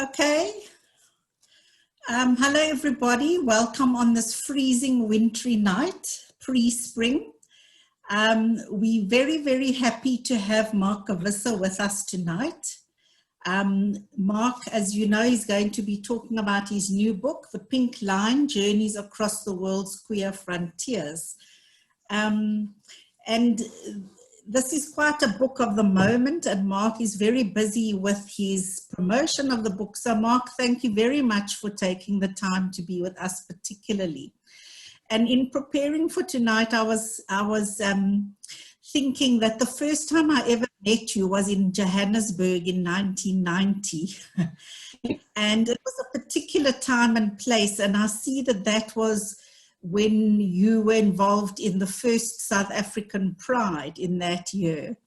Okay. Hello, everybody. Welcome on this freezing wintry night, pre-spring. We're very, very happy to have Mark Gevisser with us tonight. Mark, as you know, is going to be talking about his new book, The Pink Line, Journeys Across the World's Queer Frontiers. And this is quite a book of the moment, and Mark is very busy with his promotion of the book. So Mark, thank you very much for taking the time to be with us particularly. And in preparing for tonight, I was thinking that the first time I ever met you was in Johannesburg in 1990. And it was a particular time and place, and I see that that was when you were involved in the first South African Pride in that year.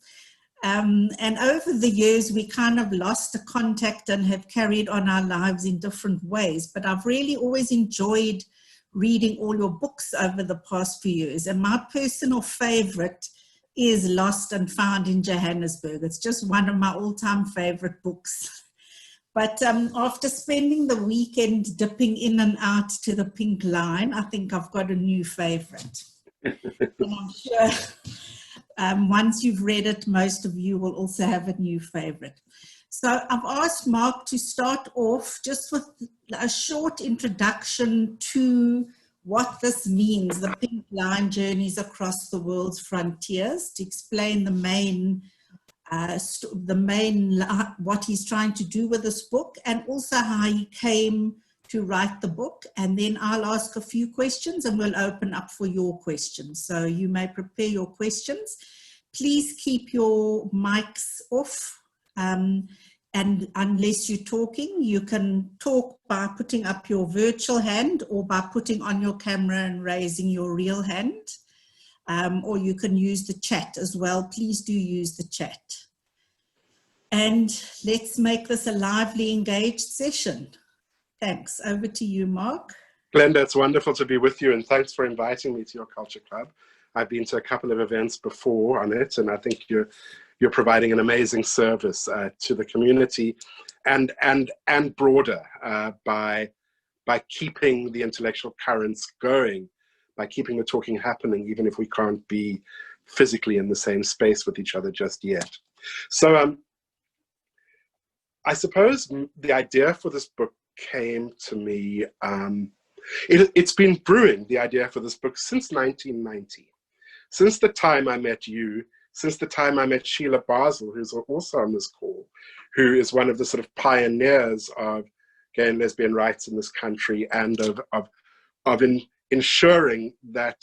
And over the years, we kind of lost the contact and have carried on our lives in different ways. But I've really always enjoyed reading all your books over the past few years. And my personal favorite is Lost and Found in Johannesburg. It's just one of my all-time favorite books. But after spending the weekend dipping in and out to the Pink Line, I think I've got a new favorite. And I'm sure once you've read it, most of you will also have a new favorite. So I've asked Mark to start off just with a short introduction to what this means, the Pink Line, Journeys Across the World's Frontiers, to explain what he's trying to do with this book, and also how he came to write the book. And then I'll ask a few questions and we'll open up for your questions. So you may prepare your questions. Please keep your mics off. And unless you're talking, you can talk by putting up your virtual hand or by putting on your camera and raising your real hand. Or you can use the chat as well. Please do use the chat. And let's make this a lively, engaged session. Thanks. Over to you, Mark. Glenda, it's wonderful to be with you, and thanks for inviting me to your culture club. I've been to a couple of events before on it, and I think you're providing an amazing service to the community and broader by keeping the intellectual currents going, by keeping the talking happening, even if we can't be physically in the same space with each other just yet. So I suppose the idea for this book came to me, it's been brewing, the idea for this book, since 1990. Since the time I met you, since the time I met Sheila Basel, who's also on this call, who is one of the sort of pioneers of gay and lesbian rights in this country, and of ensuring that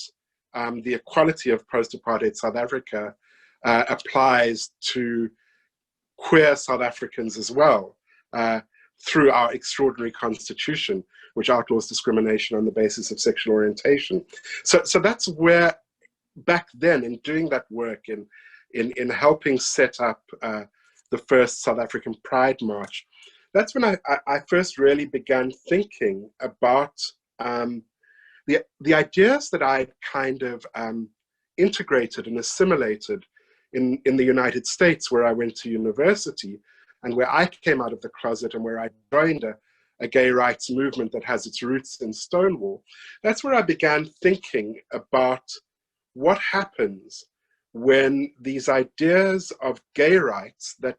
the equality of post-apartheid South Africa applies to queer South Africans as well, through our extraordinary constitution, which outlaws discrimination on the basis of sexual orientation. So that's where, back then, in doing that work, in helping set up the first South African Pride March, that's when I first really began thinking about the ideas that I'd kind of integrated and assimilated in the United States, where I went to university and where I came out of the closet and where I joined a gay rights movement that has its roots in Stonewall. That's where I began thinking about what happens when these ideas of gay rights that,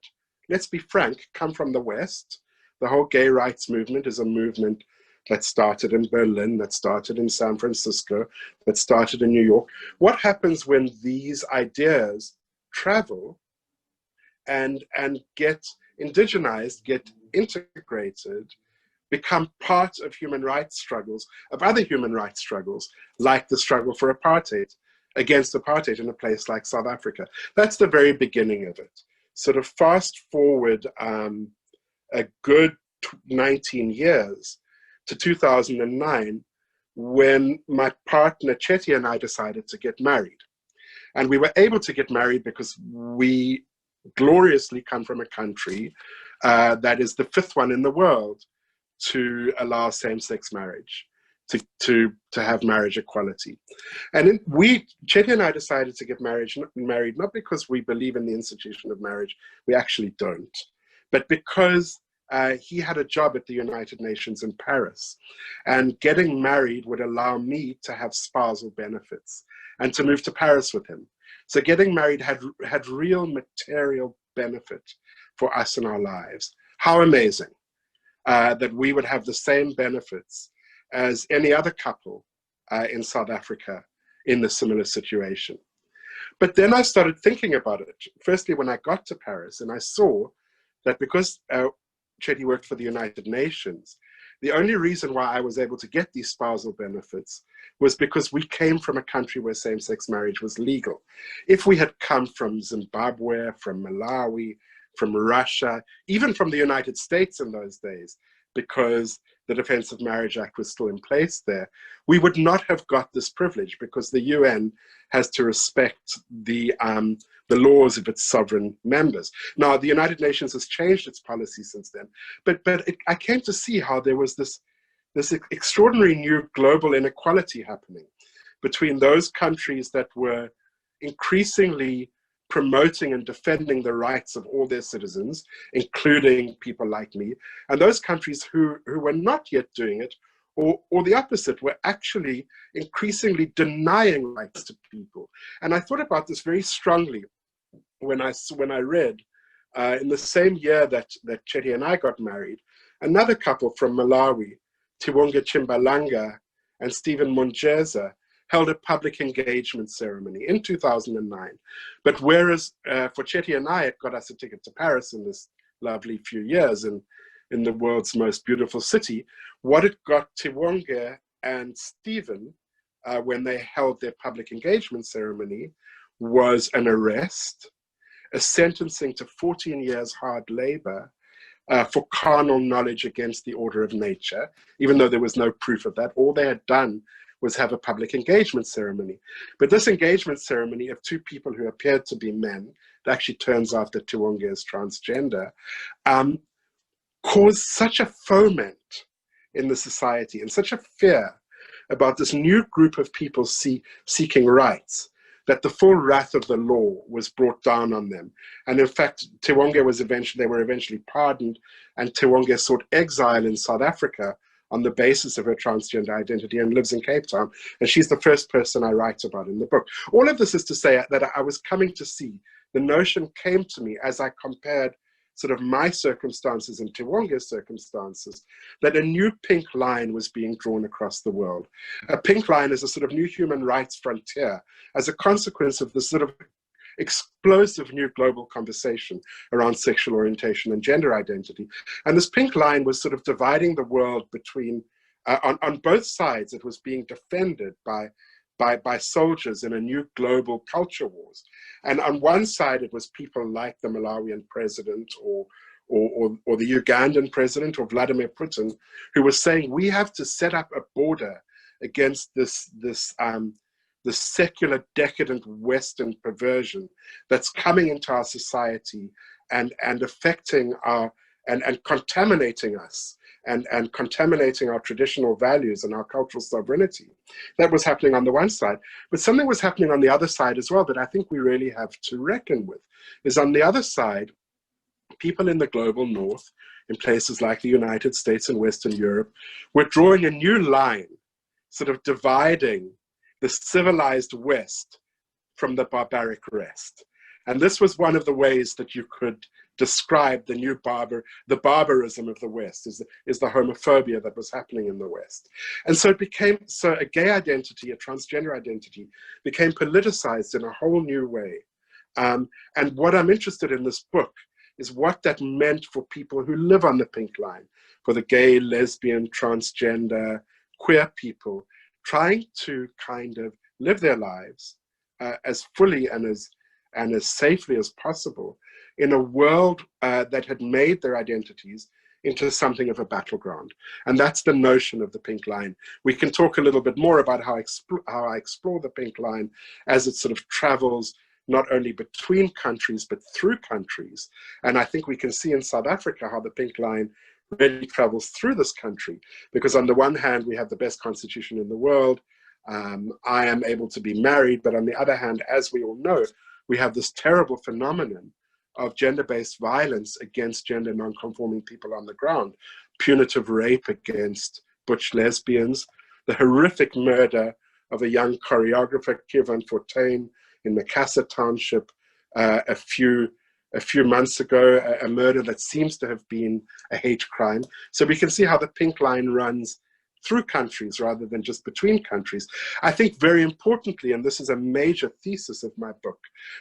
let's be frank, come from the West. The whole gay rights movement is a movement that started in Berlin, that started in San Francisco, that started in New York. What happens when these ideas travel and get indigenized, get integrated, become part of human rights struggles, of other human rights struggles, like the struggle for apartheid, against apartheid in a place like South Africa? That's the very beginning of it. Sort of fast forward a good 19 years to 2009, when my partner Chetty and I decided to get married. And we were able to get married because we gloriously come from a country that is the 5th one in the world to allow same-sex marriage, to have marriage equality. And Chetty and I decided to get married not because we believe in the institution of marriage, we actually don't, but because he had a job at the United Nations in Paris, and getting married would allow me to have spousal benefits and to move to Paris with him. So getting married had real material benefit for us in our lives. How amazing that we would have the same benefits as any other couple in South Africa in the similar situation. But then I started thinking about it. Firstly, when I got to Paris, and I saw that because Chetty worked for the United Nations, the only reason why I was able to get these spousal benefits was because we came from a country where same-sex marriage was legal. If we had come from Zimbabwe, from Malawi, from Russia, even from the United States in those days, because the Defense of Marriage Act was still in place there, we would not have got this privilege because the UN has to respect the laws of its sovereign members. Now, the United Nations has changed its policy since then, but I came to see how there was this extraordinary new global inequality happening between those countries that were increasingly promoting and defending the rights of all their citizens, including people like me, and those countries who were not yet doing it, or the opposite, were actually increasingly denying rights to people. And I thought about this very strongly when I read, in the same year that Chetty and I got married, another couple from Malawi, Tiwonga Chimbalanga and Stephen Munjeza, held a public engagement ceremony in 2009. But whereas for Chetty and I, it got us a ticket to Paris in this lovely few years in the world's most beautiful city, what it got Tiwonga and Stephen, when they held their public engagement ceremony, was an arrest, a sentencing to 14 years hard labor for carnal knowledge against the order of nature, even though there was no proof of that. All they had done was have a public engagement ceremony. But this engagement ceremony of two people who appeared to be men, it actually turns out that Tiwonga is transgender, caused such a foment in the society and such a fear about this new group of people seeking rights, that the full wrath of the law was brought down on them. And in fact, they were eventually pardoned, and Tiwonga sought exile in South Africa on the basis of her transgender identity and lives in Cape Town. And she's the first person I write about in the book. All of this is to say that I was coming to see, the notion came to me as I compared sort of my circumstances and Tiwonga's circumstances, that a new pink line was being drawn across the world. A pink line is a sort of new human rights frontier as a consequence of the sort of explosive new global conversation around sexual orientation and gender identity. And this pink line was sort of dividing the world between, on both sides, it was being defended by soldiers in a new global culture wars. And on one side, it was people like the Malawian president or the Ugandan president or Vladimir Putin, who was saying, we have to set up a border against this secular, decadent Western perversion that's coming into our society and affecting and contaminating us and contaminating our traditional values and our cultural sovereignty. That was happening on the one side, but something was happening on the other side as well that I think we really have to reckon with, is on the other side, people in the global north, in places like the United States and Western Europe, were drawing a new line, sort of dividing the civilized West from the barbaric rest. And this was one of the ways that you could describe the barbarism of the West, is the homophobia that was happening in the West. And so a gay identity, a transgender identity, became politicized in a whole new way. And what I'm interested in this book is what that meant for people who live on the pink line, for the gay, lesbian, transgender, queer people, trying to kind of live their lives as fully and as safely as possible in a world that had made their identities into something of a battleground. And that's the notion of the pink line. We can talk a little bit more about how I explore the pink line as it sort of travels not only between countries, but through countries. And I think we can see in South Africa how the pink line really travels through this country, because on the one hand, we have the best constitution in the world. I am able to be married, but on the other hand, as we all know, we have this terrible phenomenon of gender-based violence against gender non-conforming people on the ground, punitive rape against butch lesbians, the horrific murder of a young choreographer, Kevin Fortain, in Macassar Township a few months ago, a murder that seems to have been a hate crime. So we can see how the pink line runs through countries rather than just between countries. I think very importantly, and this is a major thesis of my book,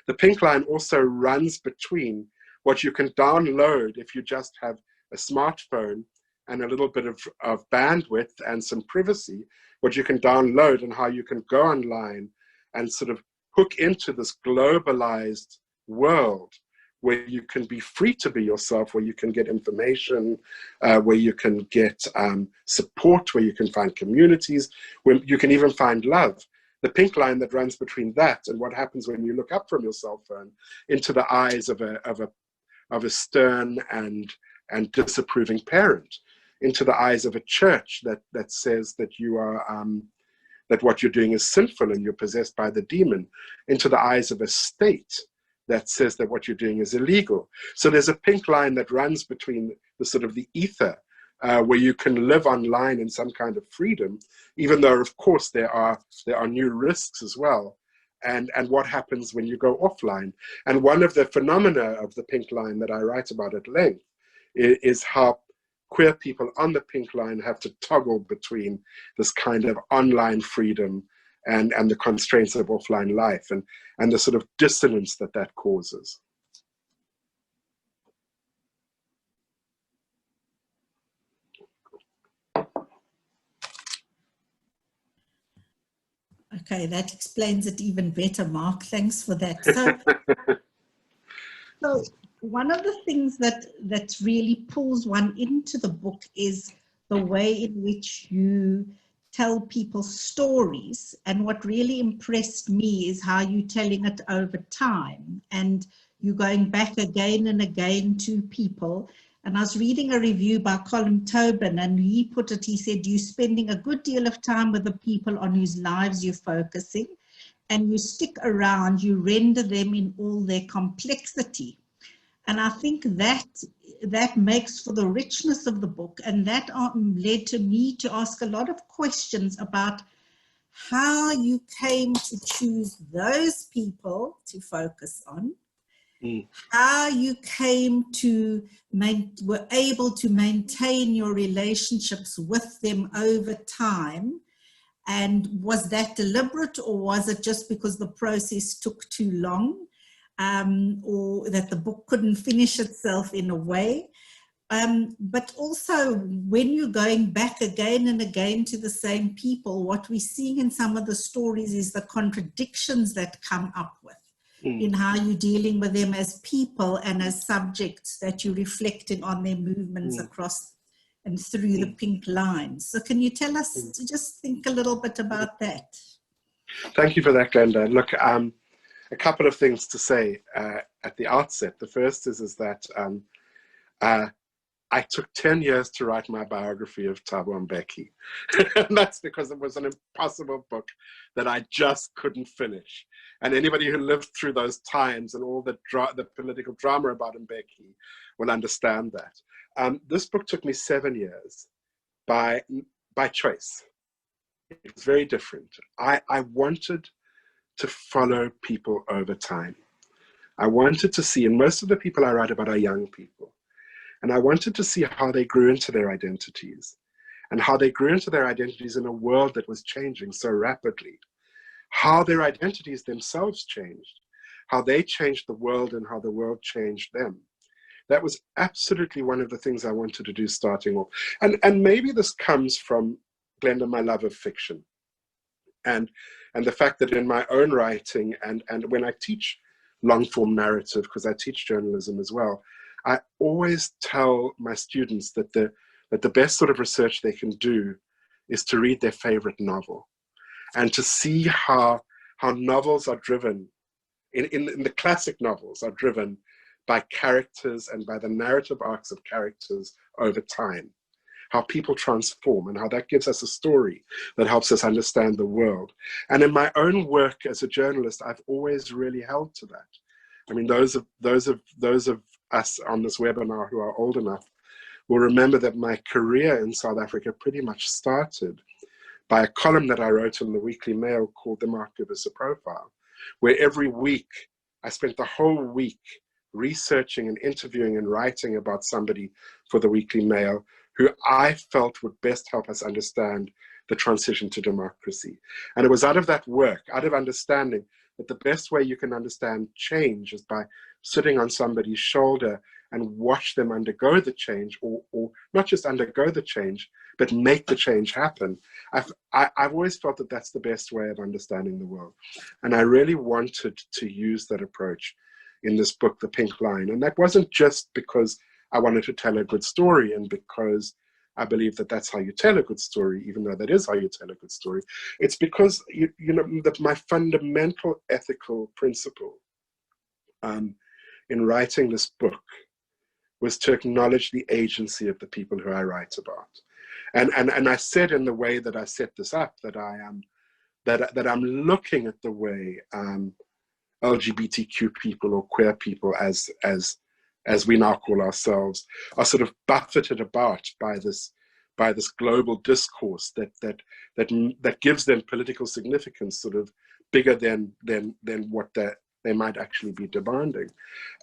the pink line also runs between what you can download if you just have a smartphone and a little bit of bandwidth and some privacy, what you can download and how you can go online and sort of hook into this globalized world where you can be free to be yourself, where you can get information, where you can get support, where you can find communities, where you can even find love. The pink line that runs between that and what happens when you look up from your cell phone into the eyes of a stern and disapproving parent, into the eyes of a church that says that you are that what you're doing is sinful and you're possessed by the demon, into the eyes of a state that says that what you're doing is illegal. So there's a pink line that runs between the sort of the ether, where you can live online in some kind of freedom, even though of course there are new risks as well, and what happens when you go offline. And one of the phenomena of the pink line that I write about at length is how queer people on the pink line have to toggle between this kind of online freedom and the constraints of offline life, and the sort of dissonance that causes. Okay, that explains it even better, Mark. Thanks for that. So one of the things that really pulls one into the book is the way in which you tell people stories. And what really impressed me is how you're telling it over time, and you're going back again and again to people. And I was reading a review by Colin Tobin, and he put it, he said, you're spending a good deal of time with the people on whose lives you're focusing, and you stick around, you render them in all their complexity. And I think that makes for the richness of the book, and that led to me to ask a lot of questions about how you came to choose those people to focus on, how you came to were able to maintain your relationships with them over time. And was that deliberate, or was it just because the process took too long? Or that the book couldn't finish itself in a way. But also, when you're going back again and again to the same people, what we're seeing in some of the stories is the contradictions that come up with in how you're dealing with them as people and as subjects, that you're reflecting on their movements across and through the pink lines. So can you tell us, to just think a little bit about that? Thank you for that, Glenda. Look, a couple of things to say at the outset. The first is that I took 10 years to write my biography of Thabo Mbeki. And that's because it was an impossible book that I just couldn't finish. And anybody who lived through those times and all the political drama about Mbeki will understand that. This book took me 7 years by choice. It was very different. I wanted to follow people over time. I wanted to see, and most of the people I write about are young people, and I wanted to see how they grew into their identities, and how they grew into their identities in a world that was changing so rapidly, how their identities themselves changed, how they changed the world and how the world changed them. That was absolutely one of the things I wanted to do starting off. And maybe this comes from, Glenda, my love of fiction. And the fact that in my own writing and when I teach long form narrative, because I teach journalism as well, I always tell my students that the best sort of research they can do is to read their favorite novel and to see how novels are driven, in the classic novels, are driven by characters and by the narrative arcs of characters over time. How people transform and how that gives us a story that helps us understand the world. And in my own work as a journalist, I've always really held to that. I mean, those of us on this webinar who are old enough will remember that my career in South Africa pretty much started by a column that I wrote in the Weekly Mail called the Mark Gevisser Profile, where every week I spent the whole week researching and interviewing and writing about somebody for the Weekly Mail who I felt would best help us understand the transition to democracy. And it was out of that work, out of understanding that the best way you can understand change is by sitting on somebody's shoulder and watch them undergo the change, or not just undergo the change, but make the change happen. I've always felt that that's the best way of understanding the world. And I really wanted to use that approach in this book, The Pink Line. And that wasn't just because I wanted to tell a good story and because I believe that that's how you tell a good story, even though that is how you tell a good story. It's because, you know, that my fundamental ethical principle in writing this book was to acknowledge the agency of the people who I write about. And I said in the way that I set this up that that I'm looking at the way LGBTQ people or queer people, as we now call ourselves, are sort of buffeted about by this global discourse that gives them political significance, sort of bigger than what they might actually be demanding.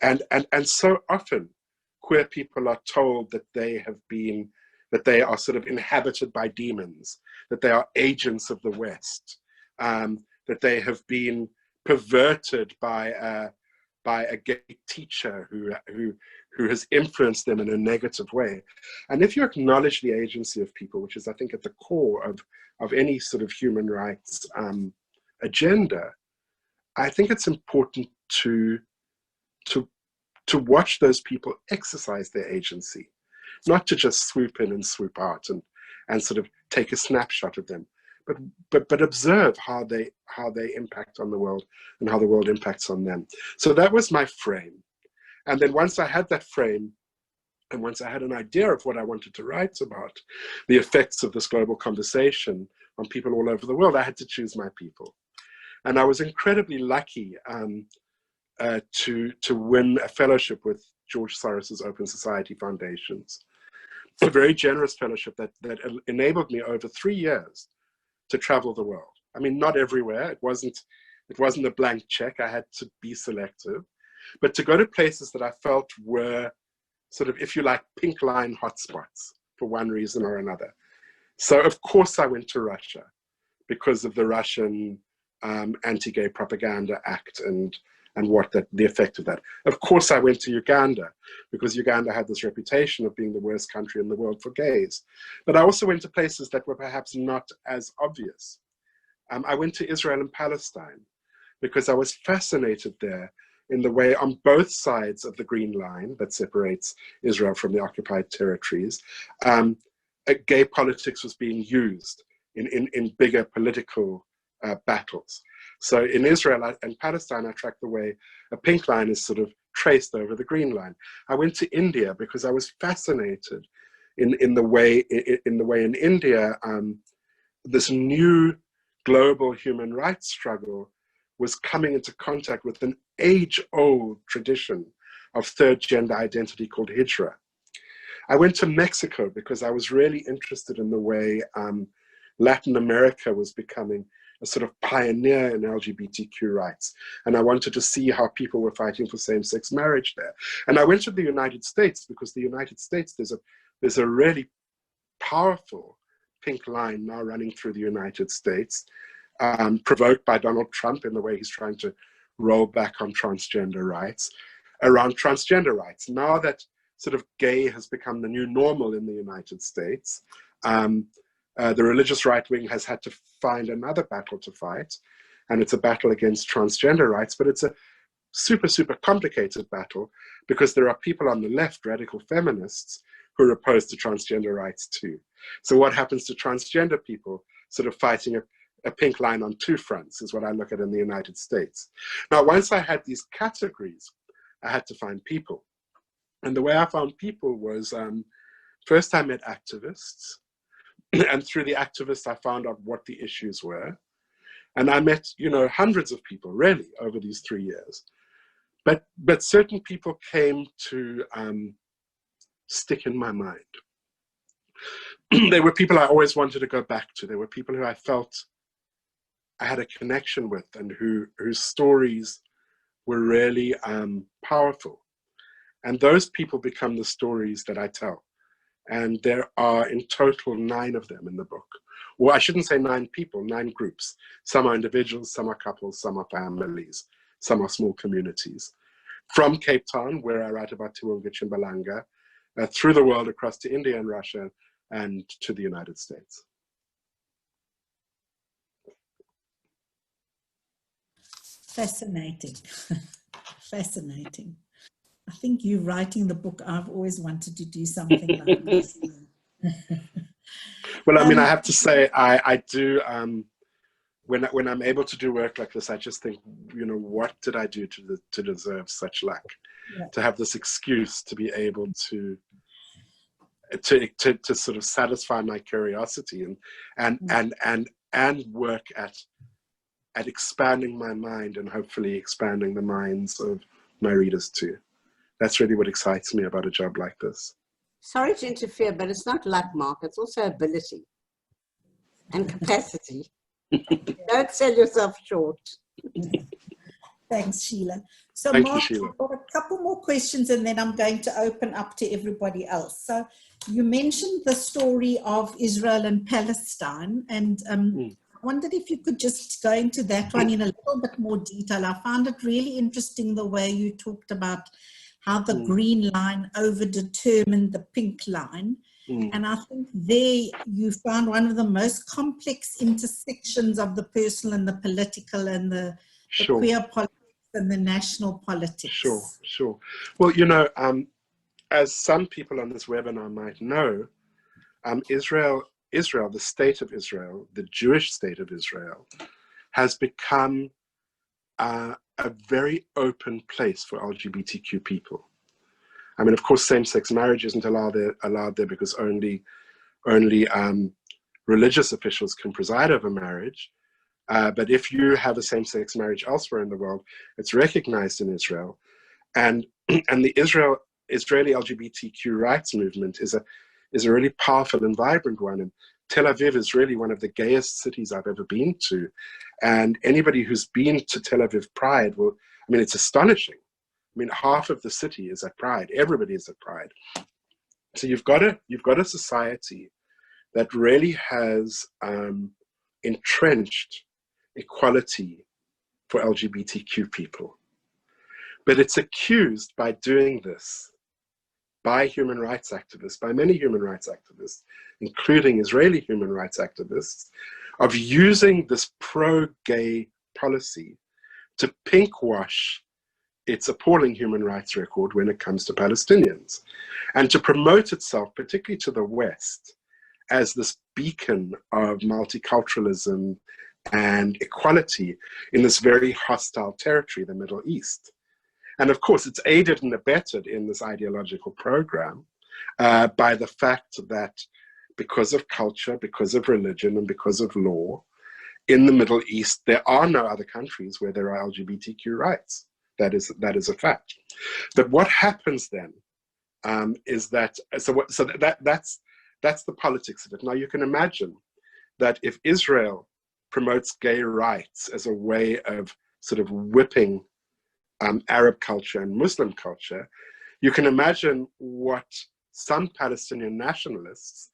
And so often queer people are told that they are sort of inhabited by demons, that they are agents of the West, that they have been perverted by a gay teacher who has influenced them in a negative way. And if you acknowledge the agency of people, which is, I think, at the core of any sort of human rights agenda, I think it's important to watch those people exercise their agency, not to just swoop in and swoop out and sort of take a snapshot of them, but observe how they impact on the world and how the world impacts on them. So that was my frame. And then once I had that frame, and once I had an idea of what I wanted to write about, the effects of this global conversation on people all over the world, I had to choose my people. And I was incredibly lucky to win a fellowship with George Soros's Open Society Foundations, a very generous fellowship that enabled me over 3 years to travel the world. I mean, not everywhere. It wasn't a blank check. I had to be selective, but to go to places that I felt were sort of, if you like, pink line hotspots for one reason or another. So of course I went to Russia because of the Russian anti-gay propaganda act and the effect of that. Of course I went to Uganda because Uganda had this reputation of being the worst country in the world for gays. But I also went to places that were perhaps not as obvious. I went to Israel and Palestine because I was fascinated there in the way on both sides of the Green Line that separates Israel from the occupied territories, gay politics was being used in bigger political battles. So in Israel and Palestine, I tracked the way a pink line is sort of traced over the green line. I went to India because I was fascinated in the way in India, this new global human rights struggle was coming into contact with an age-old tradition of third gender identity called hijra. I went to Mexico because I was really interested in the way Latin America was becoming a sort of pioneer in LGBTQ rights. And I wanted to see how people were fighting for same-sex marriage there. And I went to the United States because the United States, there's a really powerful pink line now running through the United States, provoked by Donald Trump in the way he's trying to roll back on transgender rights, around transgender rights. Now that sort of gay has become the new normal in the United States, the religious right wing has had to find another battle to fight, and it's a battle against transgender rights, but it's a super, super complicated battle because there are people on the left, radical feminists, who are opposed to transgender rights too. So what happens to transgender people sort of fighting a pink line on two fronts is what I look at in the United States. Now, once I had these categories, I had to find people. And the way I found people was, first I met activists, and through the activists, I found out what the issues were. And I met, hundreds of people, really, over these 3 years. But certain people came to stick in my mind. They were people I always wanted to go back to. They were people who I felt I had a connection with, and whose stories were really powerful. And those people become the stories that I tell. And there are in total 9 of them in the book. Well, I shouldn't say 9 people, 9 groups. Some are individuals, some are couples, some are families, some are small communities. From Cape Town, where I write about Tiwonga Chimbalanga, through the world, across to India and Russia, and to the United States. Fascinating. Fascinating. I think you writing the book, I've always wanted to do something like this. Well, I mean, I have to say, I do, when I'm able to do work like this, I just think, you know, what did I do to deserve such luck? Yeah. To have this excuse to be able to sort of satisfy my curiosity and work at expanding my mind and hopefully expanding the minds of my readers too. That's really what excites me about a job like this. Sorry to interfere, but it's not luck, Mark. It's also ability and capacity. Don't sell yourself short. Thanks, Sheila. So, Thank Mark, you, Sheila. I've got a couple more questions and then I'm going to open up to everybody else. So, you mentioned the story of Israel and Palestine, and I wondered if you could just go into that one in a little bit more detail. I found it really interesting the way you talked about how the green line overdetermined the pink line. And I think there you found one of the most complex intersections of the personal and the political and the queer politics and the national politics. Sure. Well, you know, as some people on this webinar might know, Israel, the state of Israel, the Jewish state of Israel, has become a very open place for LGBTQ people. I mean, of course, same-sex marriage isn't allowed there because only religious officials can preside over marriage. But if you have a same-sex marriage elsewhere in the world, it's recognized in Israel. And the Israeli LGBTQ rights movement is a really powerful and vibrant one. And Tel Aviv is really one of the gayest cities I've ever been to. And anybody who's been to Tel Aviv Pride it's astonishing. I mean, half of the city is at Pride. Everybody is at Pride. So you've got a society that really has entrenched equality for LGBTQ people. But it's accused by doing this by human rights activists, by many human rights activists, including Israeli human rights activists, of using this pro-gay policy to pinkwash its appalling human rights record when it comes to Palestinians, and to promote itself, particularly to the West, as this beacon of multiculturalism and equality in this very hostile territory, the Middle East. And of course, it's aided and abetted in this ideological program by the fact that because of culture, because of religion, and because of law, in the Middle East, there are no other countries where there are LGBTQ rights. That is a fact. But what happens then is that, that's the politics of it. Now you can imagine that if Israel promotes gay rights as a way of sort of whipping Arab culture and Muslim culture, you can imagine what some Palestinian nationalists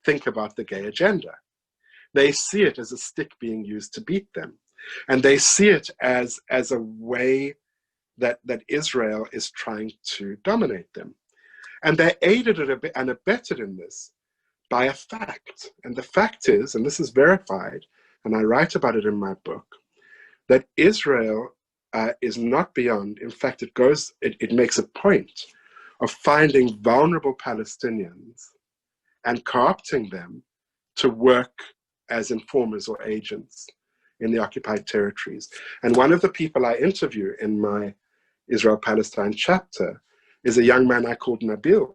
think about the gay agenda. They see it as a stick being used to beat them. And they see it as a way that Israel is trying to dominate them. And they're aided and abetted in this by a fact. And the fact is, and this is verified, and I write about it in my book, that Israel is not beyond, in fact, it makes a point of finding vulnerable Palestinians and co-opting them to work as informers or agents in the occupied territories. And one of the people I interview in my Israel-Palestine chapter is a young man I called Nabil,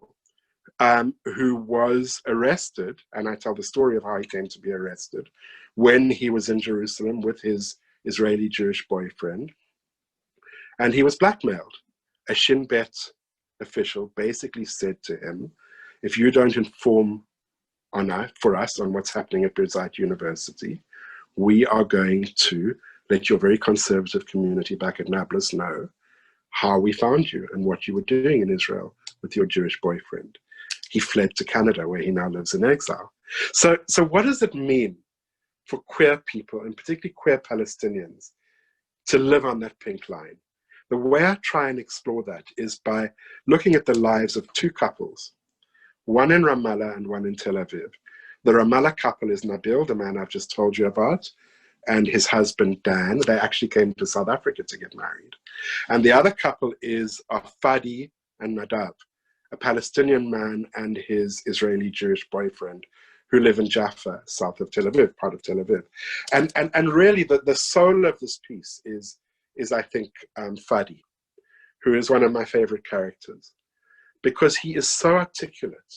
who was arrested, and I tell the story of how he came to be arrested, when he was in Jerusalem with his Israeli Jewish boyfriend, and he was blackmailed. a Shin Bet official basically said to him, if you don't inform for us on what's happening at Birzeit University, we are going to let your very conservative community back at Nablus know how we found you and what you were doing in Israel with your Jewish boyfriend. He fled to Canada, where he now lives in exile. So what does it mean for queer people, and particularly queer Palestinians, to live on that pink line? The way I try and explore that is by looking at the lives of two couples, one in Ramallah and one in Tel Aviv. The Ramallah couple is Nabil, the man I've just told you about, and his husband, Dan. They actually came to South Africa to get married. And the other couple is Fadi and Nadav, a Palestinian man and his Israeli Jewish boyfriend, who live in Jaffa, south of Tel Aviv, part of Tel Aviv. And really the soul of this piece is I think, Fadi, who is one of my favorite characters, because he is so articulate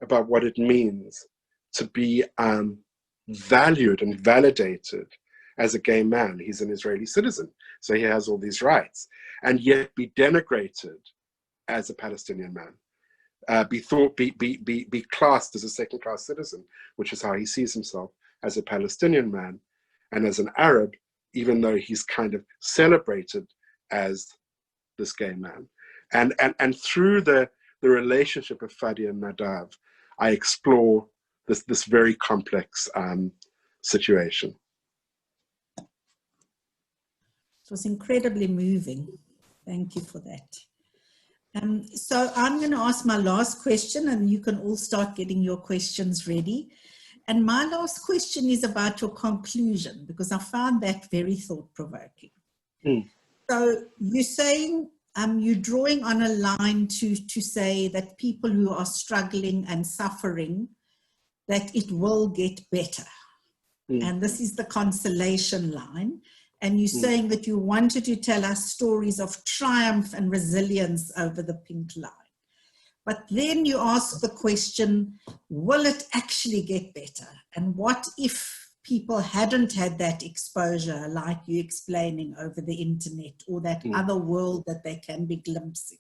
about what it means to be valued and validated as a gay man. He's an Israeli citizen, so he has all these rights, and yet be denigrated as a Palestinian man. Be classed as a second-class citizen, which is how he sees himself, as a Palestinian man and as an Arab, even though he's kind of celebrated as this gay man. And through the relationship of Fadi and Nadav, I explore this very complex situation. It was incredibly moving. Thank you for that. So I'm going to ask my last question, and you can all start getting your questions ready. And my last question is about your conclusion, because I found that very thought-provoking. So you're saying, you're drawing on a line to say that people who are struggling and suffering, that it will get better. And this is the consolation line. And you're saying that you wanted to tell us stories of triumph and resilience over the pink line. But then you ask the question, will it actually get better? And what if people hadn't had that exposure, like you explaining over the internet, or that other world that they can be glimpsing?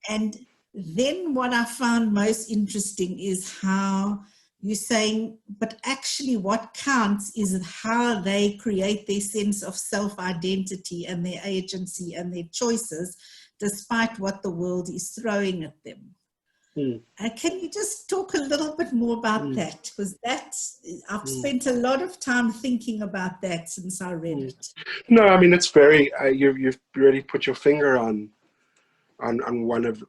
And then what I found most interesting is how you're saying, but actually what counts is how they create their sense of self-identity and their agency and their choices, despite what the world is throwing at them. Can you just talk a little bit more about that? Because I've spent a lot of time thinking about that since I read it. No, I mean, it's very, you've really put your finger on one of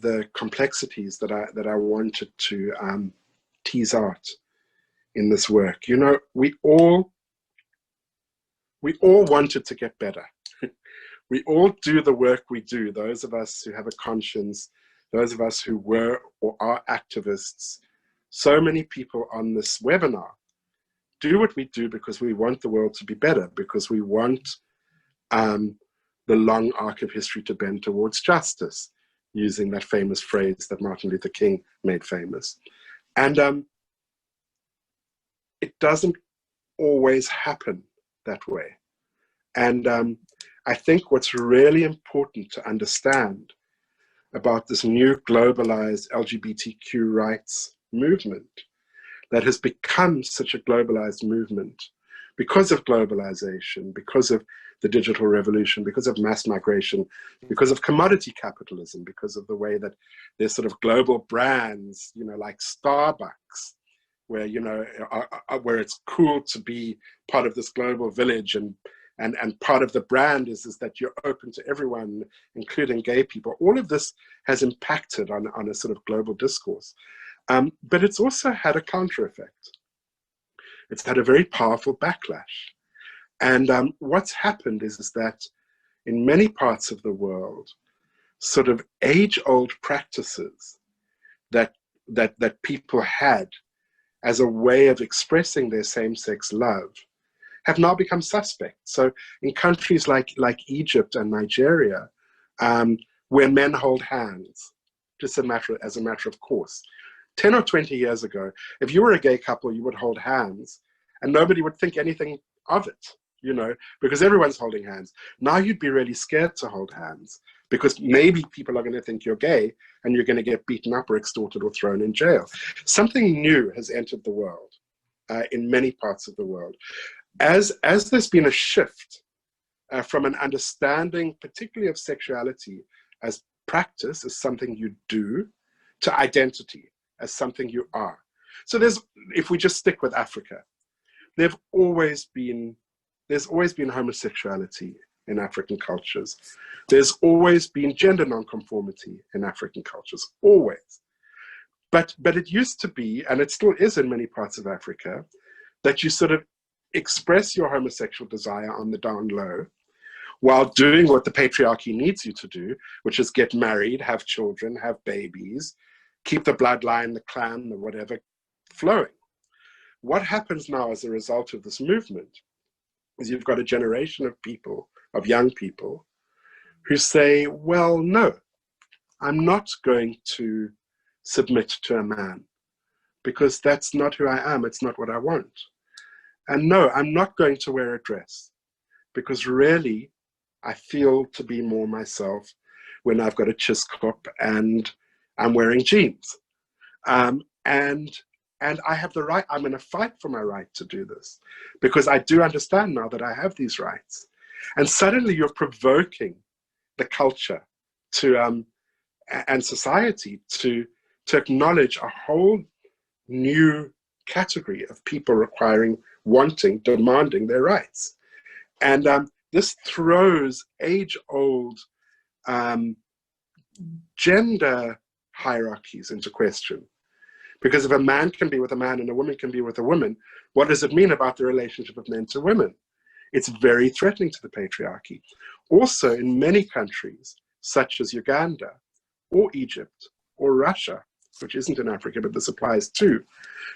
the complexities that I wanted to tease out in this work. You know, we all wanted to get better. We all do the work we do, those of us who have a conscience, those of us who were or are activists. So many people on this webinar do what we do because we want the world to be better, because we want the long arc of history to bend towards justice, using that famous phrase that Martin Luther King made famous. And it doesn't always happen that way. And I think what's really important to understand about this new globalized LGBTQ rights movement that has become such a globalized movement because of globalization, because of the digital revolution, because of mass migration, because of commodity capitalism, because of the way that there's sort of global brands, you know, like Starbucks, where, you know, where it's cool to be part of this global village, and part of the brand is that you're open to everyone, including gay people. All of this has impacted on a sort of global discourse. But it's also had a counter effect. It's had a very powerful backlash. And what's happened is that in many parts of the world, sort of age-old practices that people had as a way of expressing their same-sex love have now become suspect. So in countries like Egypt and Nigeria, where men hold hands, just as a matter of course. 10 or 20 years ago, if you were a gay couple, you would hold hands and nobody would think anything of it. you know, because everyone's holding hands. Now you'd be really scared to hold hands because maybe people are going to think you're gay and you're going to get beaten up or extorted or thrown in jail. Something new has entered the world in many parts of the world. As there's been a shift from an understanding, particularly of sexuality as practice, as something you do, to identity as something you are. So if we just stick with Africa, there's always been homosexuality in African cultures. There's always been gender nonconformity in African cultures, always. But it used to be, and it still is in many parts of Africa, that you sort of express your homosexual desire on the down low while doing what the patriarchy needs you to do, which is get married, have children, have babies, keep the bloodline, the clan, the whatever flowing. What happens now as a result of this movement is you've got a generation of people, of young people, who say, well, no, I'm not going to submit to a man because that's not who I am, it's not what I want. And no, I'm not going to wear a dress because really I feel to be more myself when I've got a chiskop and I'm wearing jeans. And I have the right, I'm going to fight for my right to do this because I do understand now that I have these rights. And suddenly you're provoking the culture to and society to acknowledge a whole new category of people requiring, wanting, demanding their rights. And this throws age-old gender hierarchies into question. Because if a man can be with a man and a woman can be with a woman, what does it mean about the relationship of men to women? It's very threatening to the patriarchy. Also, in many countries, such as Uganda, or Egypt, or Russia, which isn't in Africa, but this applies too,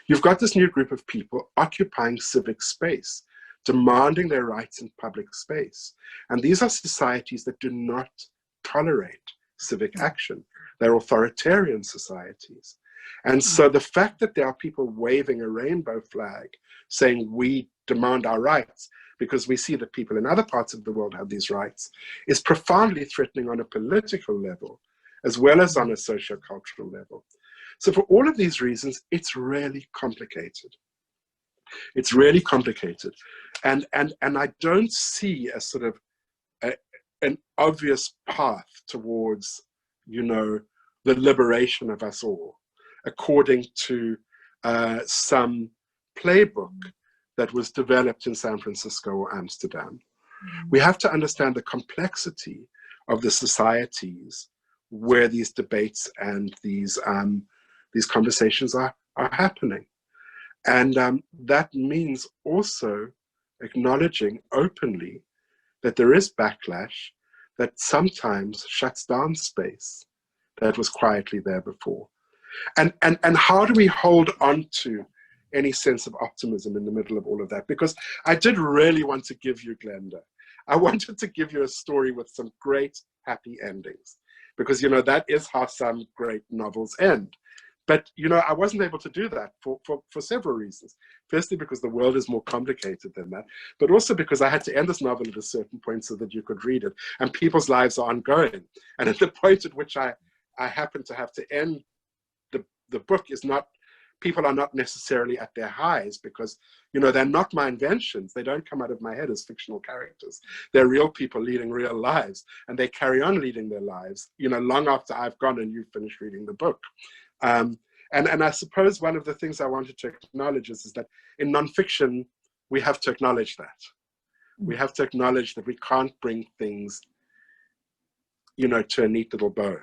you've got this new group of people occupying civic space, demanding their rights in public space. And these are societies that do not tolerate civic action. They're authoritarian societies. And so the fact that there are people waving a rainbow flag saying we demand our rights because we see that people in other parts of the world have these rights is profoundly threatening on a political level as well as on a socio-cultural level. So for all of these reasons, it's really complicated. It's really complicated. And I don't see a sort of an obvious path towards, you know, the liberation of us all, according to some playbook that was developed in San Francisco or Amsterdam. We have to understand the complexity of the societies where these debates and these conversations are happening. And that means also acknowledging openly that there is backlash that sometimes shuts down space that was quietly there before. And how do we hold on to any sense of optimism in the middle of all of that? Because I did really want to give you, Glenda, I wanted to give you a story with some great happy endings, because, you know, that is how some great novels end. But, you know, I wasn't able to do that for several reasons. Firstly, because the world is more complicated than that, but also because I had to end this novel at a certain point so that you could read it. And people's lives are ongoing. And at the point at which I happen to have to end the book is not, people are not necessarily at their highs because, you know, they're not my inventions. They don't come out of my head as fictional characters. They're real people leading real lives, and they carry on leading their lives, you know, long after I've gone and you've finished reading the book. And I suppose one of the things I wanted to acknowledge is that in nonfiction, we have to acknowledge that. We have to acknowledge that we can't bring things, you know, to a neat little bow.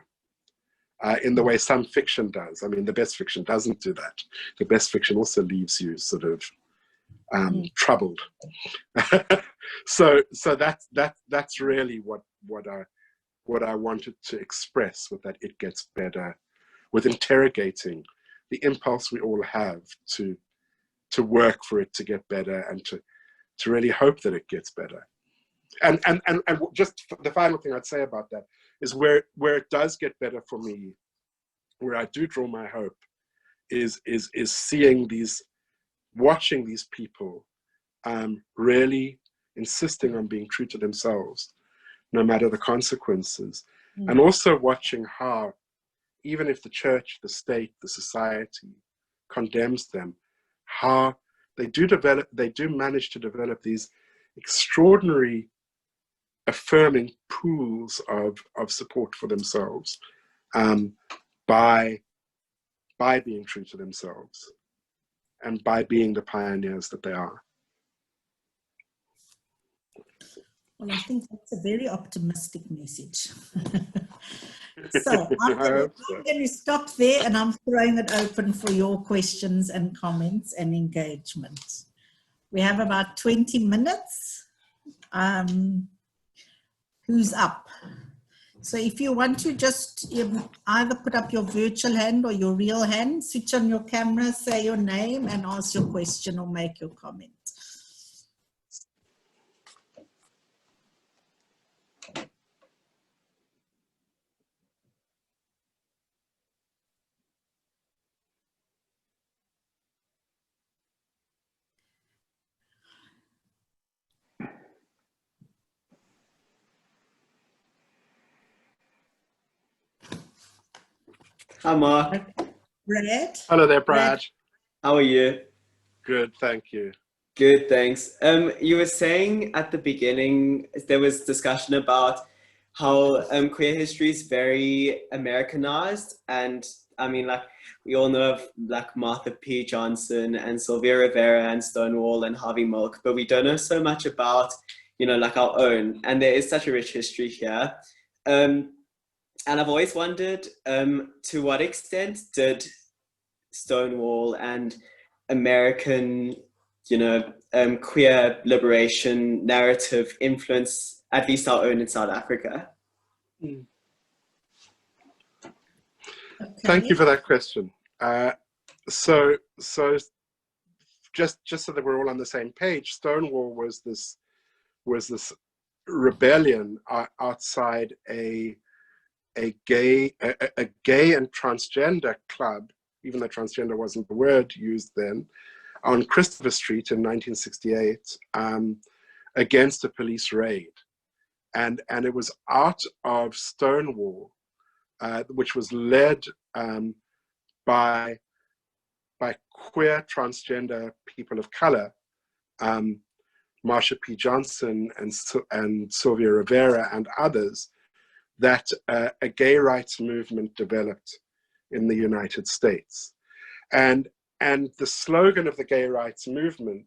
In the way some fiction does. I mean, the best fiction doesn't do that. The best fiction also leaves you sort of troubled. so that's really what I wanted to express with that it gets better, with interrogating the impulse we all have to work for it to get better and to really hope that it gets better. And just the final thing I'd say about that is where it does get better for me, where I do draw my hope, is seeing watching these people really insisting on being true to themselves, no matter the consequences. And also watching how, even if the church, the state, the society condemns them, how they do manage to develop these extraordinary affirming pools of support for themselves, by being true to themselves and by being the pioneers that they are. Well, I think that's a very optimistic message. So I'm going to stop there, and I'm throwing it open for your questions and comments and engagement. We have about 20 minutes. Who's up? So if you want to just either put up your virtual hand or your real hand, switch on your camera, say your name and ask your question or make your comment. Hi, Mark. Brad? Hello there, Brad. How are you? Good, thank you. Good, thanks. You were saying at the beginning, there was discussion about how queer history is very Americanized. And I mean, like, we all know of like Martha P. Johnson and Sylvia Rivera and Stonewall and Harvey Milk, but we don't know so much about, you know, like our own. And there is such a rich history here. And I've always wondered, to what extent did Stonewall and American, you know, queer liberation narrative influence at least our own in South Africa? Okay. Thank you for that question. So just so that we're all on the same page, Stonewall was this rebellion outside a gay and transgender club, even though transgender wasn't the word used then, on Christopher Street in 1968, against a police raid. And it was out of Stonewall, which was led by queer transgender people of color, Marsha P. Johnson and Sylvia Rivera and others, that a gay rights movement developed in the United States. And the slogan of the gay rights movement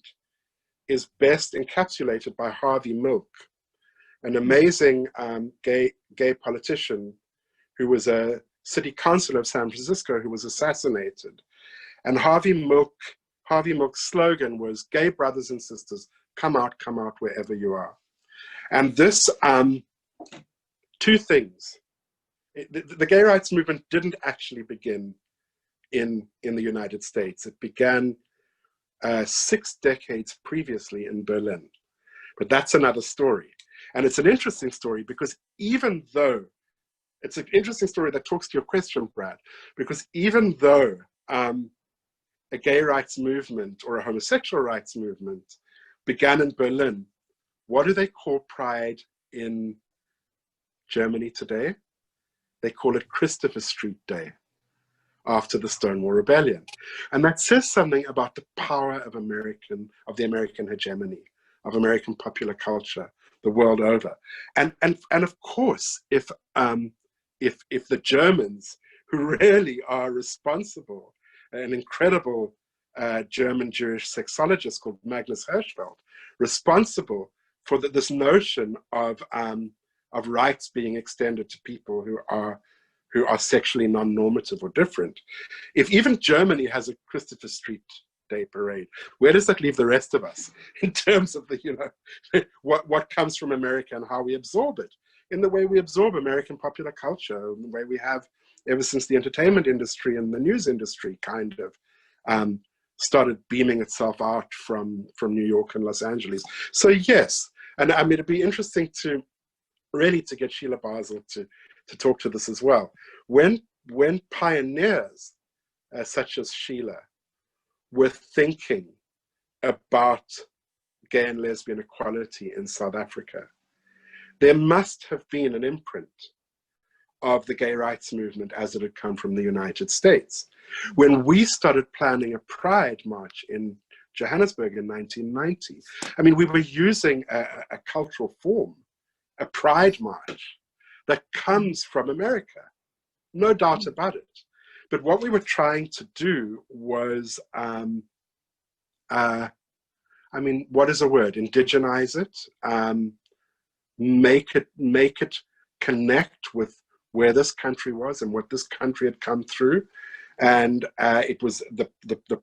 is best encapsulated by Harvey Milk, an amazing gay politician who was a city councilor of San Francisco who was assassinated. And Harvey Milk's slogan was, "Gay brothers and sisters, come out wherever you are." And this, two things. The gay rights movement didn't actually begin in the United States. It began 6 decades previously in Berlin. But that's another story. And it's an interesting story because even though, it's an interesting story that talks to your question, Brad, because even though a gay rights movement or a homosexual rights movement began in Berlin, what do they call Pride in Germany today? They call it Christopher Street Day, after the Stonewall Rebellion. And that says something about the power of the American hegemony, of American popular culture the world over. And of course, if the Germans, who really are responsible, an incredible German Jewish sexologist called Magnus Hirschfeld, responsible for this notion of rights being extended to people who are sexually non-normative or different. If even Germany has a Christopher Street Day parade, where does that leave the rest of us in terms of the, you know, what comes from America and how we absorb it, in the way we absorb American popular culture, in the way we have ever since the entertainment industry and the news industry kind of started beaming itself out from New York and Los Angeles. So yes, and I mean, it'd be interesting to get Sheila Basel to talk to this as well. When pioneers such as Sheila were thinking about gay and lesbian equality in South Africa, there must have been an imprint of the gay rights movement as it had come from the United States. When we started planning a Pride March in Johannesburg in 1990, I mean, we were using a cultural form, a Pride March, that comes from America, no doubt about it. But what we were trying to do was, I mean, what is a word? Indigenize it, make it connect with where this country was and what this country had come through. And it was the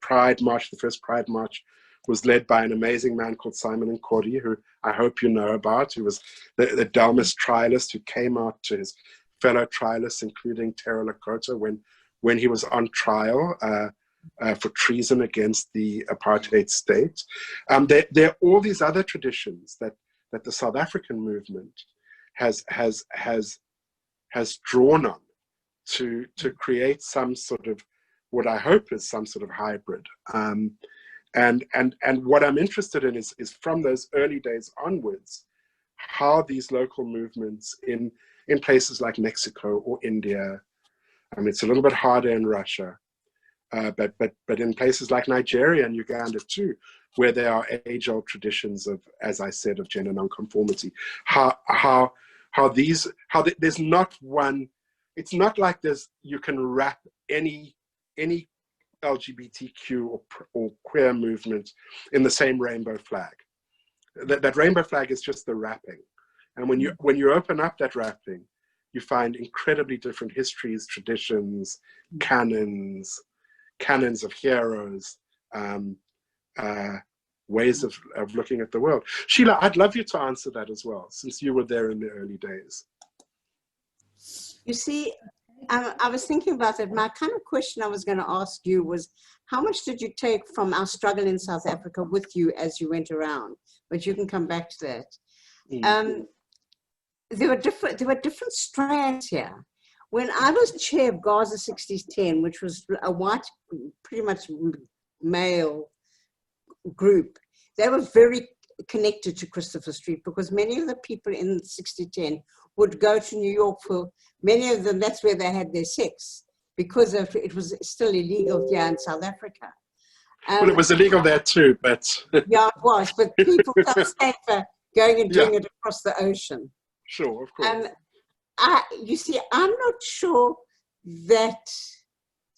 Pride March, the first Pride March, was led by an amazing man called Simon Nkodi, who I hope you know about, who was the Delmas trialist who came out to his fellow trialists, including Tera Lakota, when he was on trial for treason against the apartheid state. There are all these other traditions that the South African movement has drawn on to create some sort of, what I hope is some sort of hybrid. And what I'm interested in is from those early days onwards, how these local movements in places like Mexico or India, I mean, it's a little bit harder in Russia, but in places like Nigeria and Uganda too, where there are age-old traditions of, as I said, of gender nonconformity, how there's not one. It's not like you can wrap any LGBTQ or queer movement in the same rainbow flag. That rainbow flag is just the wrapping, and when you open up that wrapping, you find incredibly different histories, traditions, canons of heroes, ways of looking at the world. Sheila, I'd love you to answer that as well, since you were there in the early days. You see, I was thinking about it. My kind of question I was going to ask you was, how much did you take from our struggle in South Africa with you as you went around? But you can come back to that. There were different strands here. When I was chair of Gaza 6010, which was a white, pretty much male group, they were very connected to Christopher Street, because many of the people in 6010 would go to New York for, many of them, that's where they had their sex, because it was still illegal here in South Africa. Well, it was illegal there too, but... Yeah, it was, but people felt safer going and doing it across the ocean. Sure, of course. You see, I'm not sure that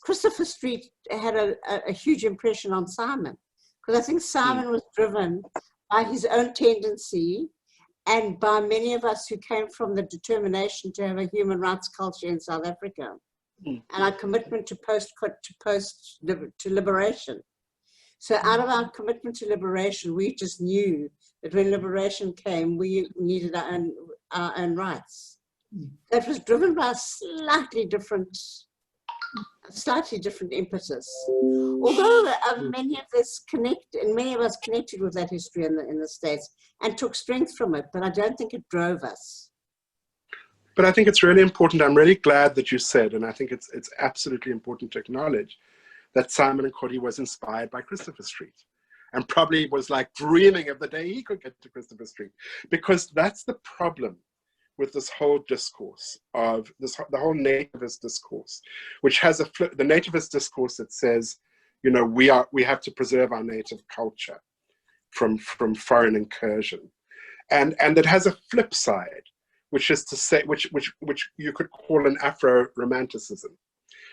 Christopher Street had a huge impression on Simon, because I think Simon was driven by his own tendency and by many of us who came from the determination to have a human rights culture in South Africa and our commitment to liberation. So out of our commitment to liberation, we just knew that when liberation came, we needed our own rights. That was driven by a slightly different impetus. Although many of us connected with that history in the States and took strength from it, but I don't think it drove us. But I think it's really important. I'm really glad that you said, and I think it's absolutely important to acknowledge, that Simon Nkodi was inspired by Christopher Street, and probably was like dreaming of the day he could get to Christopher Street, because that's the problem with this whole discourse of the whole nativist discourse, which has the nativist discourse that says, you know, we have to preserve our native culture from foreign incursion, and that has a flip side, which is to say, which you could call an Afro-romanticism,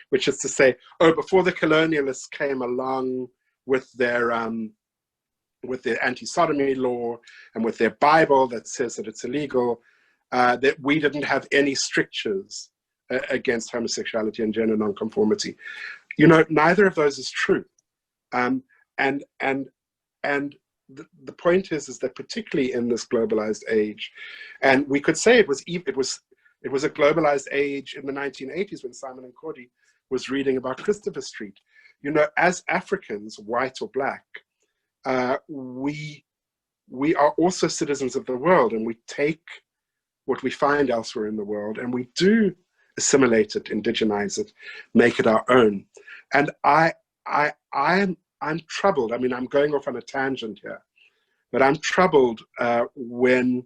which is to say, oh, before the colonialists came along with their anti-sodomy law and with their Bible that says that it's illegal, that we didn't have any strictures against homosexuality and gender nonconformity. You know, neither of those is true. And the point is that particularly in this globalized age, and we could say it was a globalized age in the 1980s when Simon Nkodi was reading about Christopher Street. You know, as Africans, white or black, we are also citizens of the world, and we take what we find elsewhere in the world and we do assimilate it, indigenize it, make it our own. And I'm troubled. I mean, I'm going off on a tangent here, But I'm troubled when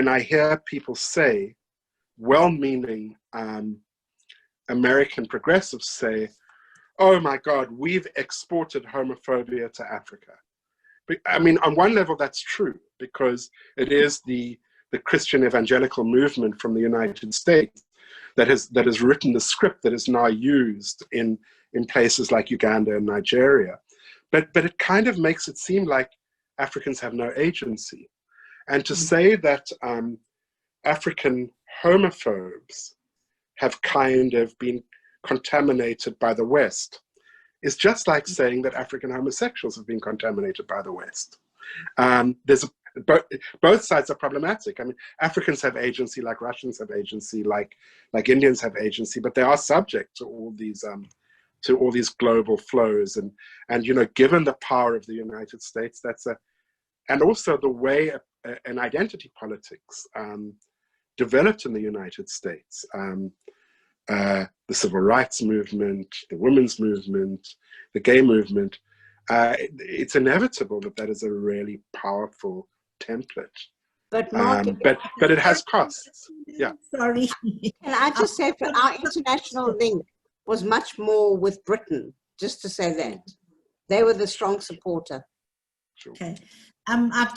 I hear people say, well-meaning American progressives say, oh my God, we've exported homophobia to Africa. But, I mean, on one level, that's true, because it is the Christian evangelical movement from the United States that has written the script that is now used in places like Uganda and Nigeria. But it kind of makes it seem like Africans have no agency. And to say that African homophobes have kind of been contaminated by the West is just like saying that African homosexuals have been contaminated by the West. Both sides are problematic. I mean, Africans have agency, like Russians have agency, like Indians have agency, but they are subject to all these global flows. And you know, given the power of the United States, and also the way an identity politics developed in the United States. The civil rights movement, the women's movement, the gay movement, it's inevitable that is a really powerful template. But Mark, but it has costs. Yeah. Sorry. can I just say, for our international link was much more with Britain, just to say that. They were the strong supporter. Sure. Okay. I've